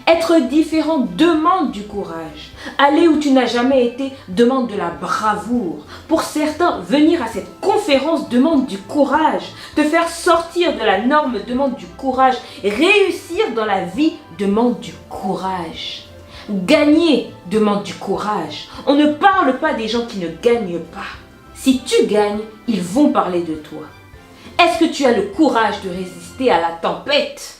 Être différent demande du courage. Aller où tu n'as jamais été demande de la bravoure. Pour certains, venir à cette conférence demande du courage. Te faire sortir de la norme demande du courage. Réussir dans la vie demande du courage. Gagner demande du courage. On ne parle pas des gens qui ne gagnent pas. Si tu gagnes, ils vont parler de toi. Est-ce que tu as le courage de résister à la tempête ?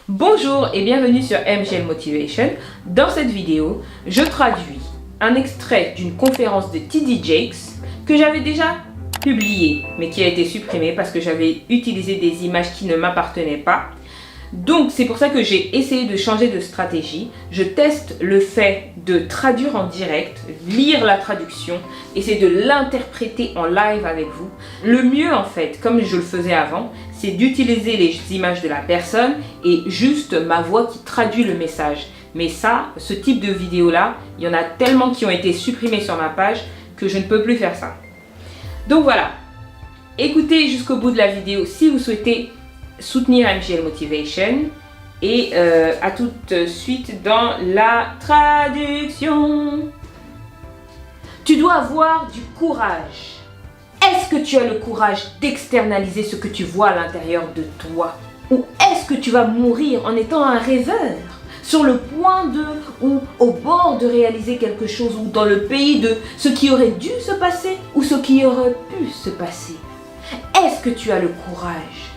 Bonjour et bienvenue sur MGL Motivation. Dans cette vidéo, je traduis un extrait d'une conférence de TD Jakes que j'avais déjà publié, mais qui a été supprimé parce que j'avais utilisé des images qui ne m'appartenaient pas. Donc c'est pour ça que j'ai essayé de changer de stratégie. Je teste le fait de traduire en direct, lire la traduction, essayer de l'interpréter en live avec vous. Le mieux en fait, comme je le faisais avant, c'est d'utiliser les images de la personne et juste ma voix qui traduit le message. Mais ça, ce type de vidéo là, il y en a tellement qui ont été supprimés sur ma page que je ne peux plus faire ça. Donc voilà, écoutez jusqu'au bout de la vidéo si vous souhaitez soutenir MGL Motivation et à tout de suite dans la traduction. Tu dois avoir du courage. Est-ce que tu as le courage d'externaliser ce que tu vois à l'intérieur de toi? Ou est-ce que tu vas mourir en étant un rêveur, sur le point de ou au bord de réaliser quelque chose ou dans le pays de ce qui aurait dû se passer ou ce qui aurait pu se passer? Est-ce que tu as le courage?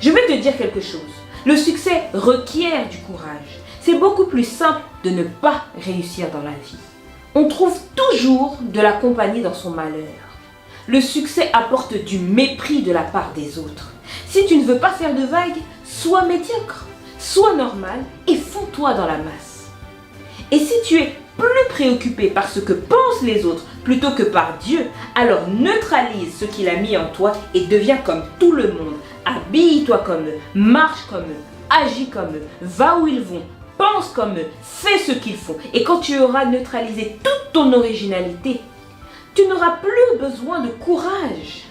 Je vais te dire quelque chose. Le succès requiert du courage. C'est beaucoup plus simple de ne pas réussir dans la vie. On trouve toujours de la compagnie dans son malheur. Le succès apporte du mépris de la part des autres. Si tu ne veux pas faire de vagues, sois médiocre, sois normal et fonds-toi dans la masse. Et si tu es plus préoccupé par ce que pensent les autres plutôt que par Dieu, alors neutralise ce qu'il a mis en toi et deviens comme tout le monde. Habille-toi comme eux, marche comme eux, agis comme eux, va où ils vont, pense comme eux, fais ce qu'ils font. Et quand tu auras neutralisé toute ton originalité, tu n'auras plus besoin de courage.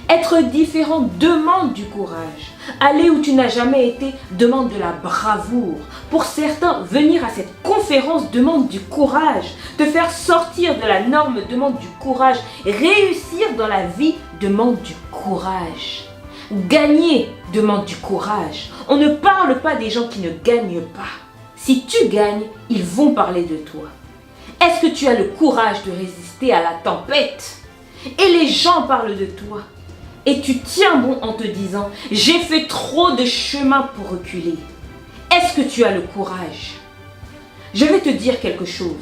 Être différent demande du courage. Aller où tu n'as jamais été demande de la bravoure. Pour certains, venir à cette conférence demande du courage. Te faire sortir de la norme demande du courage. Réussir dans la vie demande du courage. Gagner demande du courage. On ne parle pas des gens qui ne gagnent pas. Si tu gagnes, ils vont parler de toi. Est-ce que tu as le courage de résister à la tempête? Et les gens parlent de toi. Et tu tiens bon en te disant « J'ai fait trop de chemin pour reculer ». Est-ce que tu as le courage? Je vais te dire quelque chose.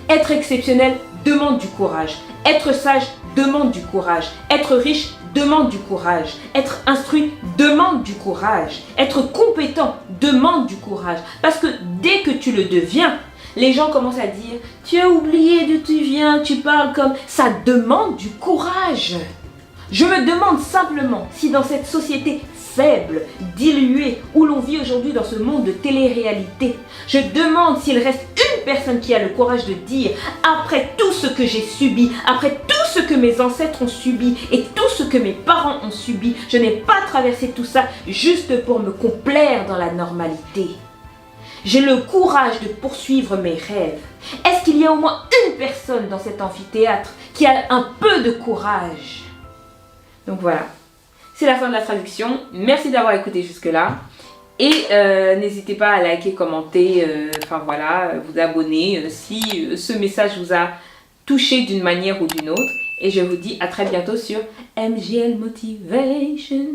Être exceptionnel demande du courage. Être sage demande du courage. Être riche demande du courage. Être instruit demande du courage. Être compétent demande du courage. Parce que dès que tu le deviens, les gens commencent à dire « Tu as oublié d'où tu viens, tu parles comme… » Ça demande du courage. Je me demande simplement si dans cette société faible, diluée, où l'on vit aujourd'hui dans ce monde de télé-réalité, je demande s'il reste une personne qui a le courage de dire « Après tout ce que j'ai subi, après tout ce que mes ancêtres ont subi et tout ce que mes parents ont subi, je n'ai pas traversé tout ça juste pour me complaire dans la normalité. » J'ai le courage de poursuivre mes rêves. Est-ce qu'il y a au moins une personne dans cet amphithéâtre qui a un peu de courage? Donc voilà, c'est la fin de la traduction. Merci d'avoir écouté jusque-là. Et n'hésitez pas à liker, commenter, enfin voilà, vous abonner si ce message vous a touché d'une manière ou d'une autre. Et je vous dis à très bientôt sur MGL Motivation.